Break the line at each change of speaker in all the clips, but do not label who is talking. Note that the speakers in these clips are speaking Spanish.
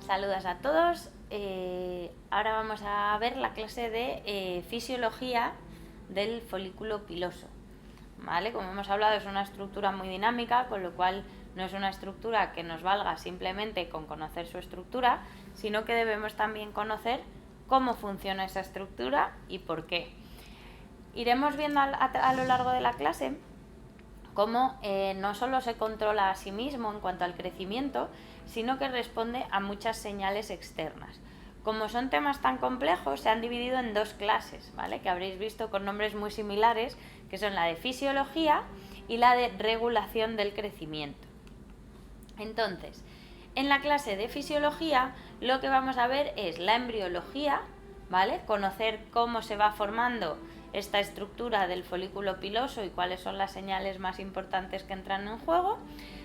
Saludos a todos. Ahora vamos a ver la clase de fisiología del folículo piloso. ¿Vale? Como hemos hablado, es una estructura muy dinámica, con lo cual no es una estructura que nos valga simplemente con conocer su estructura, sino que debemos también conocer cómo funciona esa estructura y por qué. Iremos viendo a lo largo de la clase cómo no solo se controla a sí mismo en cuanto al crecimiento, sino que responde a muchas señales externas. Como son temas tan complejos, se han dividido en dos clases, ¿vale? Que habréis visto con nombres muy similares, que son la de fisiología y la de regulación del crecimiento. Entonces, en la clase de fisiología lo que vamos a ver es la embriología, ¿vale? Conocer cómo se va formando esta estructura del folículo piloso y cuáles son las señales más importantes que entran en juego,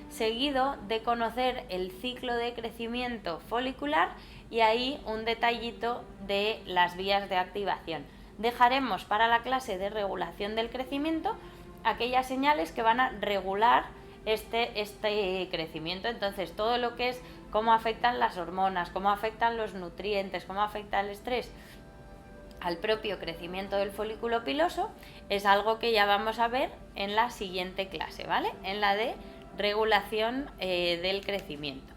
seguido de conocer el ciclo de crecimiento folicular y ahí un detallito de las vías de activación. Dejaremos para la clase de regulación del crecimiento aquellas señales que van a regular este crecimiento. Entonces, todo lo que es cómo afectan las hormonas, cómo afectan los nutrientes, cómo afecta el estrés al propio crecimiento del folículo piloso, es algo que ya vamos a ver en la siguiente clase, ¿vale? En la de regulación del crecimiento.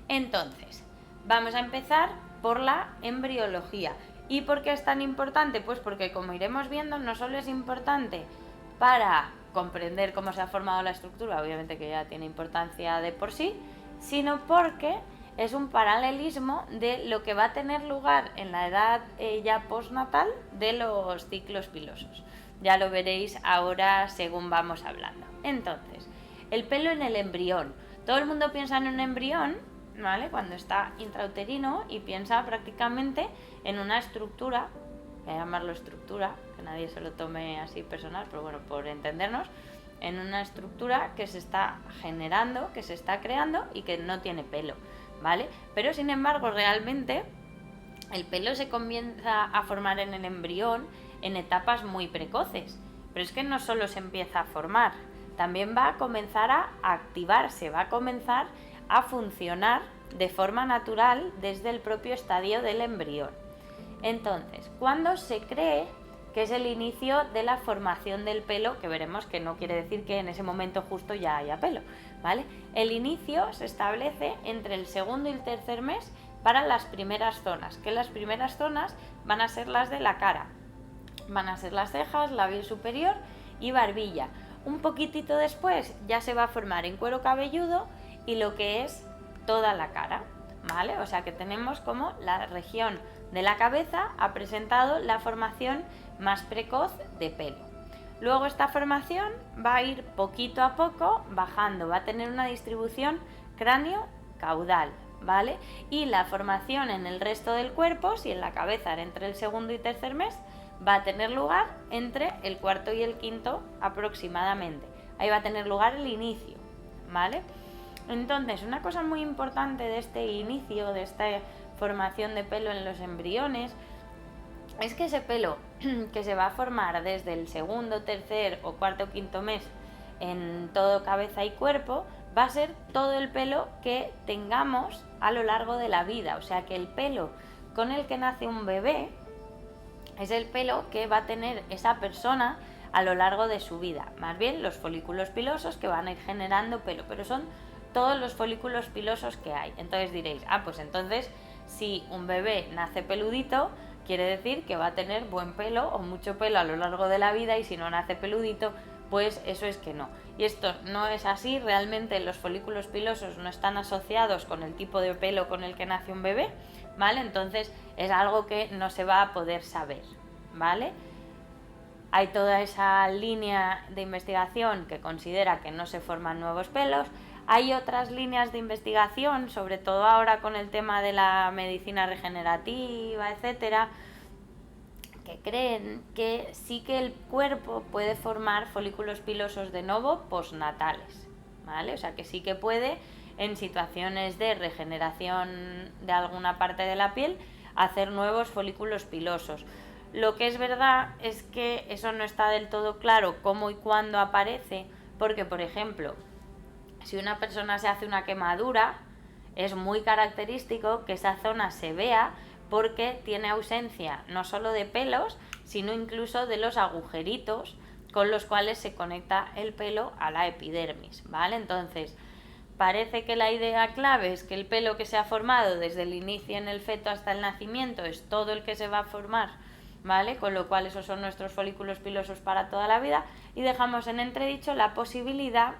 Entonces, vamos a empezar por la embriología. ¿Y por qué es tan importante? Pues porque, como iremos viendo, no solo es importante para comprender cómo se ha formado la estructura, obviamente que ya tiene importancia de por sí, sino porque es un paralelismo de lo que va a tener lugar en la edad ya postnatal de los ciclos pilosos. Ya lo veréis ahora según vamos hablando. Entonces, el pelo en el embrión. Todo el mundo piensa en un embrión, ¿vale? Cuando está intrauterino y piensa prácticamente en una estructura, voy a llamarlo estructura, que nadie se lo tome así personal, pero bueno, por entendernos, en una estructura que se está generando, que se está creando y que no tiene pelo, ¿vale? Pero sin embargo, realmente el pelo se comienza a formar en el embrión en etapas muy precoces. Pero es que no solo se empieza a formar, también va a comenzar a activarse, va a comenzar a funcionar de forma natural desde el propio estadio del embrión. Entonces, ¿cuándo se cree que es el inicio de la formación del pelo? Que veremos que no quiere decir que en ese momento justo ya haya pelo, ¿vale? El inicio se establece entre el segundo y el tercer mes para las primeras zonas, que las primeras zonas van a ser las de la cara, van a ser las cejas, labio superior y barbilla. Un poquitito después ya se va a formar en cuero cabelludo y lo que es toda la cara, ¿vale? O sea que tenemos como la región de la cabeza ha presentado la formación más precoz de pelo. Luego esta formación va a ir poquito a poco bajando, va a tener una distribución cráneo-caudal, ¿vale? Y la formación en el resto del cuerpo, si en la cabeza era entre el segundo y tercer mes, va a tener lugar entre el cuarto y el quinto aproximadamente. Ahí va a tener lugar el inicio, ¿vale? Entonces, una cosa muy importante de este inicio, de esta formación de pelo en los embriones, es que ese pelo que se va a formar desde el segundo, tercer o cuarto o quinto mes en todo cabeza y cuerpo, va a ser todo el pelo que tengamos a lo largo de la vida. O sea que el pelo con el que nace un bebé es el pelo que va a tener esa persona a lo largo de su vida. Más bien los folículos pilosos que van a ir generando pelo, pero son todos los folículos pilosos que hay. Entonces diréis, pues entonces si un bebé nace peludito, quiere decir que va a tener buen pelo o mucho pelo a lo largo de la vida, y si no nace peludito, pues eso es que no. Y esto no es así, realmente los folículos pilosos no están asociados con el tipo de pelo con el que nace un bebé, ¿vale? Entonces es algo que no se va a poder saber, ¿vale? Hay toda esa línea de investigación que considera que no se forman nuevos pelos. Hay otras líneas de investigación, sobre todo ahora con el tema de la medicina regenerativa, etcétera, que creen que sí que el cuerpo puede formar folículos pilosos de nuevo postnatales, ¿vale? O sea que sí que puede, en situaciones de regeneración de alguna parte de la piel, hacer nuevos folículos pilosos. Lo que es verdad es que eso no está del todo claro cómo y cuándo aparece, porque, por ejemplo, si una persona se hace una quemadura, es muy característico que esa zona se vea porque tiene ausencia no solo de pelos, sino incluso de los agujeritos con los cuales se conecta el pelo a la epidermis, ¿vale? Entonces, parece que la idea clave es que el pelo que se ha formado desde el inicio en el feto hasta el nacimiento es todo el que se va a formar, ¿vale? Con lo cual esos son nuestros folículos pilosos para toda la vida, y dejamos en entredicho la posibilidad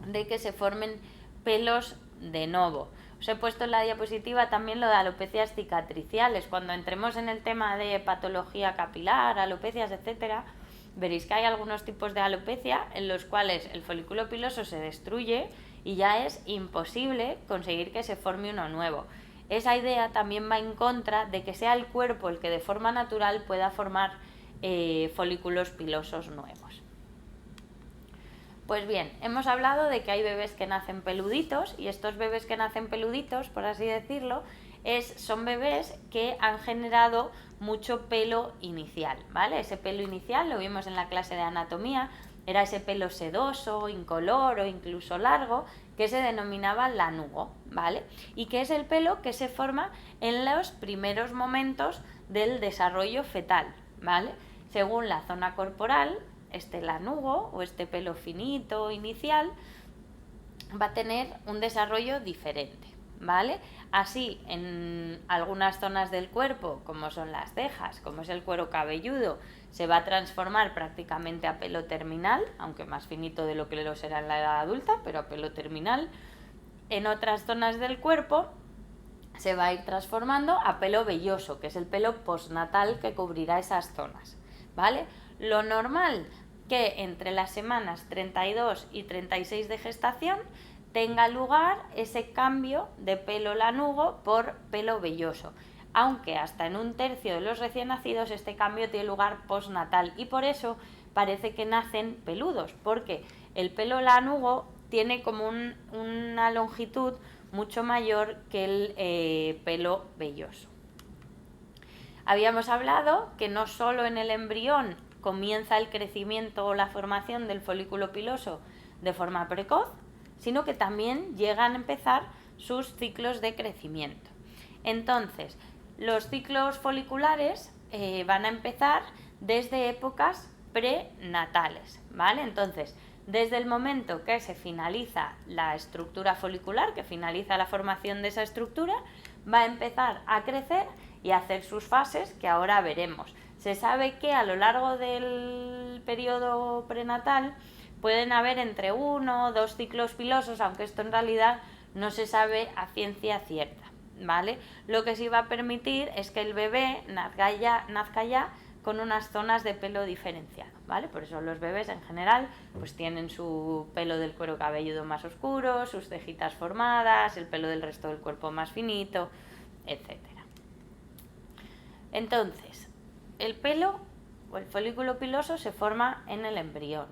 de que se formen pelos de novo. Os he puesto en la diapositiva también lo de alopecias cicatriciales. Cuando entremos en el tema de patología capilar, alopecias, etcétera, veréis que hay algunos tipos de alopecia en los cuales el folículo piloso se destruye y ya es imposible conseguir que se forme uno nuevo. Esa idea también va en contra de que sea el cuerpo el que de forma natural pueda formar folículos pilosos nuevos. Pues bien, hemos hablado de que hay bebés que nacen peluditos, y estos bebés que nacen peluditos, por así decirlo, son bebés que han generado mucho pelo inicial, ¿vale? Ese pelo inicial, lo vimos en la clase de anatomía, era ese pelo sedoso, incoloro, incluso largo, que se denominaba lanugo, ¿vale? Y que es el pelo que se forma en los primeros momentos del desarrollo fetal, ¿vale? Según la zona corporal, este lanugo o este pelo finito inicial va a tener un desarrollo diferente, ¿vale? Así, en algunas zonas del cuerpo, como son las cejas, como es el cuero cabelludo, se va a transformar prácticamente a pelo terminal, aunque más finito de lo que lo será en la edad adulta, pero a pelo terminal. En otras zonas del cuerpo se va a ir transformando a pelo velloso, que es el pelo postnatal que cubrirá esas zonas, ¿vale? Lo normal que entre las semanas 32 y 36 de gestación tenga lugar ese cambio de pelo lanugo por pelo velloso, aunque hasta en 1/3 de los recién nacidos este cambio tiene lugar postnatal, y por eso parece que nacen peludos, porque el pelo lanugo tiene como una longitud mucho mayor que el pelo velloso. Habíamos hablado que no solo en el embrión comienza el crecimiento o la formación del folículo piloso de forma precoz, sino que también llegan a empezar sus ciclos de crecimiento. Entonces, los ciclos foliculares van a empezar desde épocas prenatales, ¿vale? Entonces, desde el momento que se finaliza la estructura folicular, que finaliza la formación de esa estructura, va a empezar a crecer y a hacer sus fases que ahora veremos. Se sabe que a lo largo del periodo prenatal pueden haber entre 1 o 2 ciclos pilosos, aunque esto en realidad no se sabe a ciencia cierta, ¿vale? Lo que sí va a permitir es que el bebé nazca ya con unas zonas de pelo diferenciado, ¿vale? Por eso los bebés en general pues tienen su pelo del cuero cabelludo más oscuro, sus cejitas formadas, el pelo del resto del cuerpo más finito, etc. Entonces, el pelo o el folículo piloso se forma en el embrión,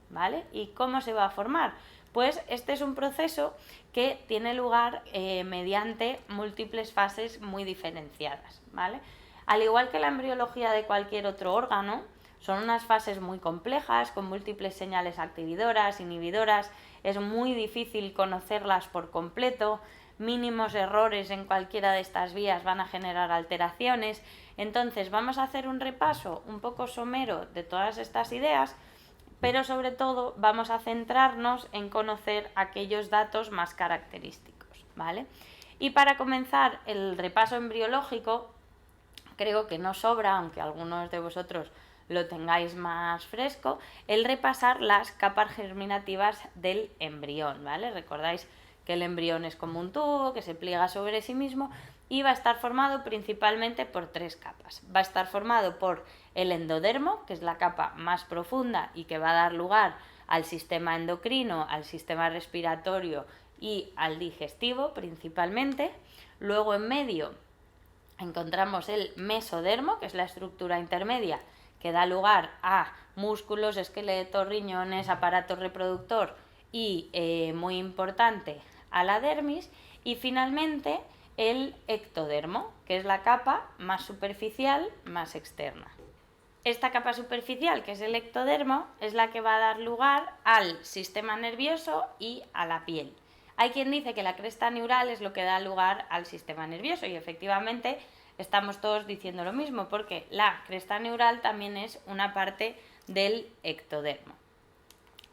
¿vale? ¿Y cómo se va a formar? Pues este es un proceso que tiene lugar mediante múltiples fases muy diferenciadas, ¿vale? Al igual que la embriología de cualquier otro órgano, son unas fases muy complejas, con múltiples señales activadoras, inhibidoras, es muy difícil conocerlas por completo, mínimos errores en cualquiera de estas vías van a generar alteraciones. Entonces vamos a hacer un repaso un poco somero de todas estas ideas, pero sobre todo vamos a centrarnos en conocer aquellos datos más característicos, ¿vale? Y para comenzar el repaso embriológico, creo que no sobra, aunque algunos de vosotros lo tengáis más fresco, el repasar las capas germinativas del embrión, ¿vale? Recordáis que el embrión es como un tubo que se pliega sobre sí mismo y va a estar formado principalmente por 3 capas. Va a estar formado por el endodermo, que es la capa más profunda y que va a dar lugar al sistema endocrino, al sistema respiratorio y al digestivo principalmente. Luego en medio encontramos el mesodermo, que es la estructura intermedia que da lugar a músculos, esqueletos, riñones, aparato reproductor y, muy importante, a la dermis. Y finalmente el ectodermo, que es la capa más superficial, más externa. Esta capa superficial, que es el ectodermo, es la que va a dar lugar al sistema nervioso y a la piel. Hay quien dice que la cresta neural es lo que da lugar al sistema nervioso y efectivamente estamos todos diciendo lo mismo porque la cresta neural también es una parte del ectodermo.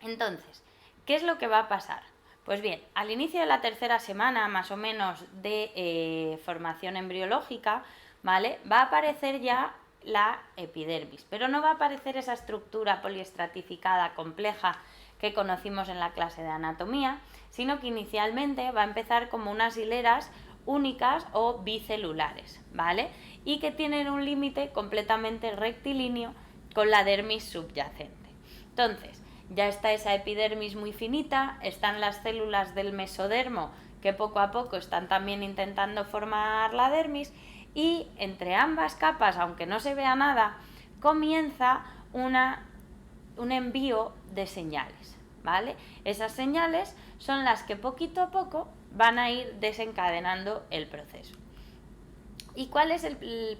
Entonces, ¿qué es lo que va a pasar? Pues bien, al inicio de la tercera semana más o menos de formación embriológica, ¿vale? Va a aparecer ya la epidermis, pero no va a aparecer esa estructura poliestratificada compleja que conocimos en la clase de anatomía, sino que inicialmente va a empezar como unas hileras únicas o bicelulares, ¿vale? Y que tienen un límite completamente rectilíneo con la dermis subyacente. Entonces, ya está esa epidermis muy finita, están las células del mesodermo que poco a poco están también intentando formar la dermis y entre ambas capas, aunque no se vea nada, comienza un envío de señales, ¿vale? Esas señales son las que poquito a poco van a ir desencadenando el proceso. ¿Y cuál es el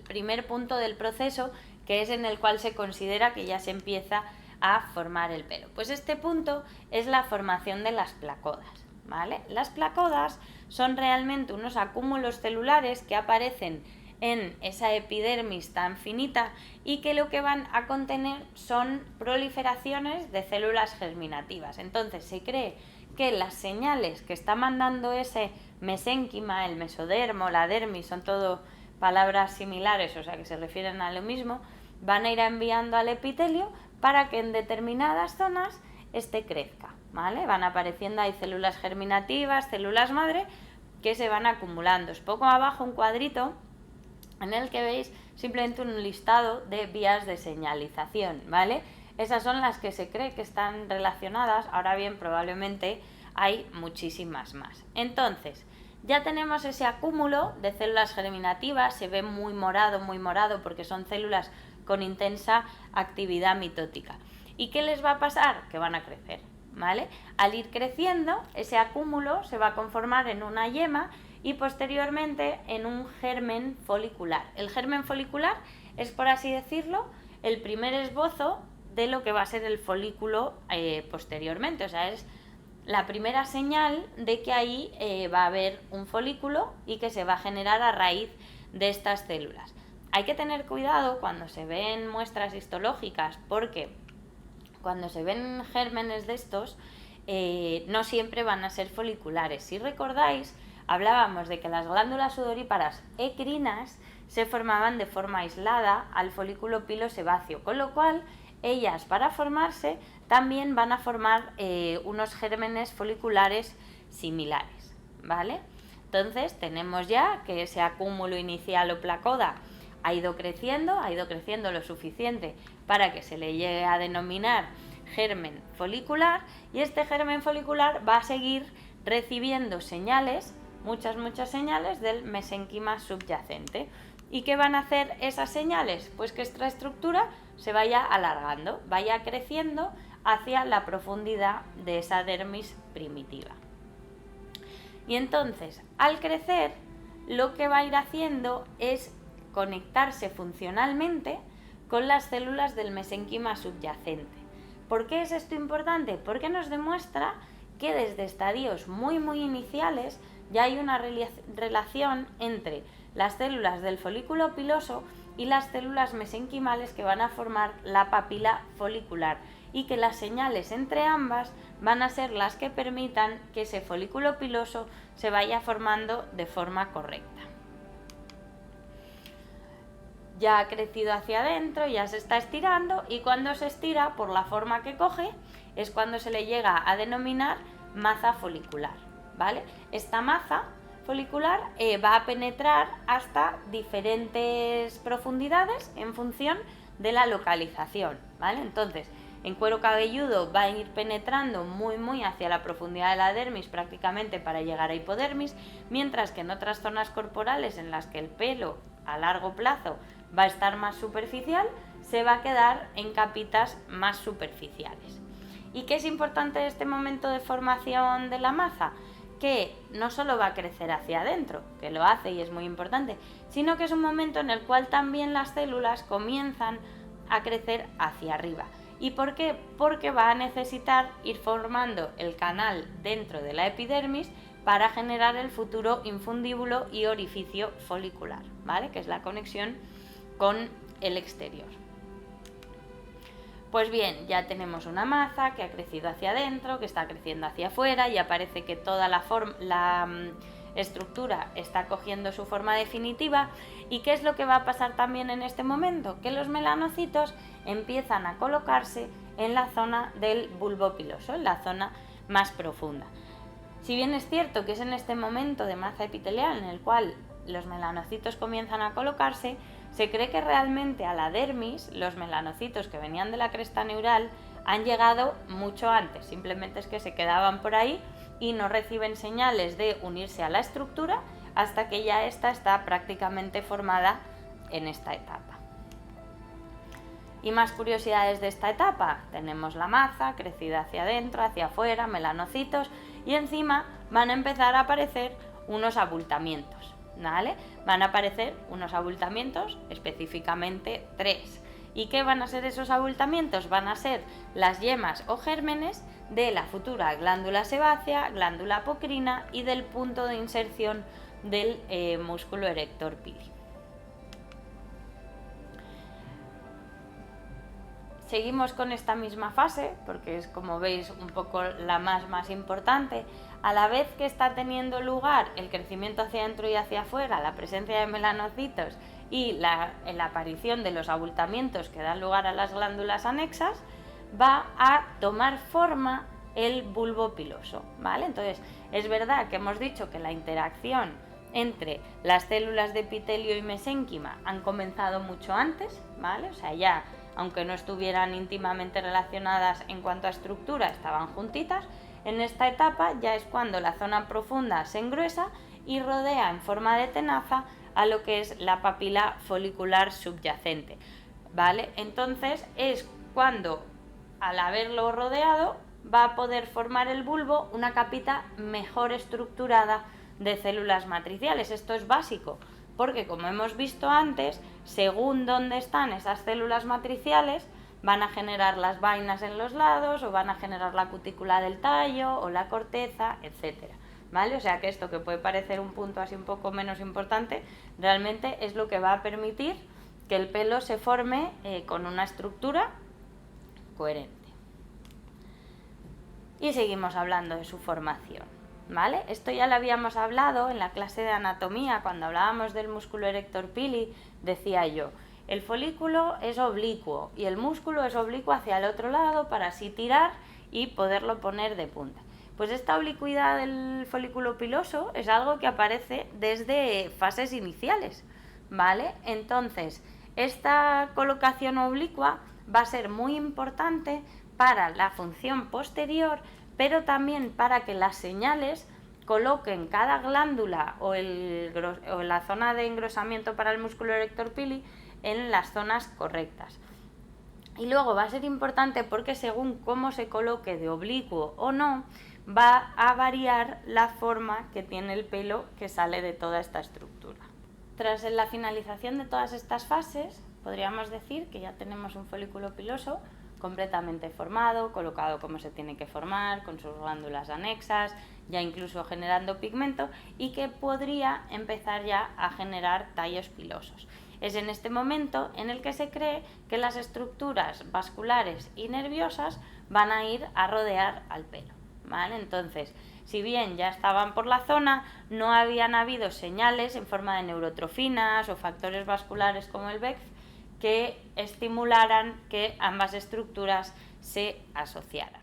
primer punto del proceso que es en el cual se considera que ya se empieza a formar el pelo? Pues este punto es la formación de las placodas, ¿vale? Las placodas son realmente unos acúmulos celulares que aparecen en esa epidermis tan finita y que lo que van a contener son proliferaciones de células germinativas. Entonces se cree que las señales que está mandando ese mesénquima, el mesodermo, la dermis, son todo palabras similares, o sea que se refieren a lo mismo, van a ir enviando al epitelio para que en determinadas zonas este crezca, ¿vale? Van apareciendo ahí células germinativas, células madre, que se van acumulando. Es poco abajo un cuadrito en el que veis simplemente un listado de vías de señalización, ¿vale? Esas son las que se cree que están relacionadas, ahora bien, probablemente hay muchísimas más. Entonces, ya tenemos ese acúmulo de células germinativas, se ve muy morado, porque son células con intensa actividad mitótica. ¿Y qué les va a pasar? Que van a crecer, ¿vale? Al ir creciendo, ese acúmulo se va a conformar en una yema y posteriormente en un germen folicular. El germen folicular es, por así decirlo, el primer esbozo de lo que va a ser el folículo posteriormente, o sea, es la primera señal de que ahí va a haber un folículo y que se va a generar a raíz de estas células. Hay que tener cuidado cuando se ven muestras histológicas porque cuando se ven gérmenes de estos no siempre van a ser foliculares. Si recordáis, hablábamos de que las glándulas sudoríparas ecrinas se formaban de forma aislada al folículo pilosebáceo, con lo cual ellas para formarse también van a formar unos gérmenes foliculares similares, ¿vale? Entonces tenemos ya que ese acúmulo inicial o placoda ha ido creciendo lo suficiente para que se le llegue a denominar germen folicular y este germen folicular va a seguir recibiendo señales, muchas señales del mesénquima subyacente. ¿Y qué van a hacer esas señales? Pues que esta estructura se vaya alargando, vaya creciendo hacia la profundidad de esa dermis primitiva. Y entonces, al crecer, lo que va a ir haciendo es conectarse funcionalmente con las células del mesénquima subyacente. ¿Por qué es esto importante? Porque nos demuestra que desde estadios muy iniciales ya hay una relación entre las células del folículo piloso y las células mesenquimales que van a formar la papila folicular y que las señales entre ambas van a ser las que permitan que ese folículo piloso se vaya formando de forma correcta. Ya ha crecido hacia adentro, ya se está estirando y cuando se estira por la forma que coge es cuando se le llega a denominar maza folicular, ¿vale? Esta maza folicular va a penetrar hasta diferentes profundidades en función de la localización, ¿vale? Entonces, en cuero cabelludo va a ir penetrando muy hacia la profundidad de la dermis prácticamente para llegar a hipodermis, mientras que en otras zonas corporales en las que el pelo a largo plazo va a estar más superficial, se va a quedar en capitas más superficiales. ¿Y qué es importante de este momento de formación de la maza? Que no solo va a crecer hacia adentro, que lo hace y es muy importante, sino que es un momento en el cual también las células comienzan a crecer hacia arriba. ¿Y por qué? Porque va a necesitar ir formando el canal dentro de la epidermis para generar el futuro infundíbulo y orificio folicular, ¿vale? Que es la conexión con el exterior. Pues bien, ya tenemos una maza que ha crecido hacia adentro, que está creciendo hacia afuera, y parece que toda la estructura está cogiendo su forma definitiva. ¿Y qué es lo que va a pasar también en este momento? Que los melanocitos empiezan a colocarse en la zona del bulbo piloso, en la zona más profunda. Si bien es cierto que es en este momento de maza epitelial en el cual los melanocitos comienzan a colocarse, se cree que realmente a la dermis los melanocitos que venían de la cresta neural han llegado mucho antes, simplemente es que se quedaban por ahí y no reciben señales de unirse a la estructura hasta que ya esta está prácticamente formada en esta etapa. Y más curiosidades de esta etapa: tenemos la maza crecida hacia adentro, hacia afuera, melanocitos, y encima van a empezar a aparecer unos abultamientos, ¿vale? Van a aparecer unos abultamientos, específicamente 3. ¿Y qué van a ser esos abultamientos? Van a ser las yemas o gérmenes de la futura glándula sebácea, glándula apocrina y del punto de inserción del músculo erector pili. Seguimos con esta misma fase, porque es, como veis, un poco la más importante. A la vez que está teniendo lugar el crecimiento hacia adentro y hacia afuera, la presencia de melanocitos y la aparición de los abultamientos que dan lugar a las glándulas anexas, va a tomar forma el bulbo piloso, ¿vale? Entonces, es verdad que hemos dicho que la interacción entre las células de epitelio y mesénquima han comenzado mucho antes, ¿vale? O sea, ya, aunque no estuvieran íntimamente relacionadas en cuanto a estructura, estaban juntitas. En esta etapa ya es cuando la zona profunda se engruesa y rodea en forma de tenaza a lo que es la papila folicular subyacente, ¿vale? Entonces es cuando, al haberlo rodeado, va a poder formar el bulbo una capita mejor estructurada de células matriciales. Esto es básico, porque como hemos visto antes, según dónde están esas células matriciales, van a generar las vainas en los lados, o van a generar la cutícula del tallo, o la corteza, etcétera, ¿vale? O sea que esto, que puede parecer un punto así un poco menos importante, realmente es lo que va a permitir que el pelo se forme con una estructura coherente. Y seguimos hablando de su formación, ¿vale? Esto ya lo habíamos hablado en la clase de anatomía, cuando hablábamos del músculo erector pili. Decía yo, el folículo es oblicuo y el músculo es oblicuo hacia el otro lado para así tirar y poderlo poner de punta. Pues esta oblicuidad del folículo piloso es algo que aparece desde fases iniciales, ¿vale? Entonces, esta colocación oblicua va a ser muy importante para la función posterior, pero también para que las señales coloquen cada glándula o la zona de engrosamiento para el músculo erector pili en las zonas correctas. Y luego va a ser importante porque según cómo se coloque de oblicuo o no, va a variar la forma que tiene el pelo que sale de toda esta estructura. Tras la finalización de todas estas fases, podríamos decir que ya tenemos un folículo piloso completamente formado, colocado como se tiene que formar, con sus glándulas anexas, ya incluso generando pigmento, y que podría empezar ya a generar tallos pilosos. Es en este momento en el que se cree que las estructuras vasculares y nerviosas van a ir a rodear al pelo, ¿vale? Entonces, si bien ya estaban por la zona, no habían habido señales en forma de neurotrofinas o factores vasculares como el BECF que estimularan que ambas estructuras se asociaran.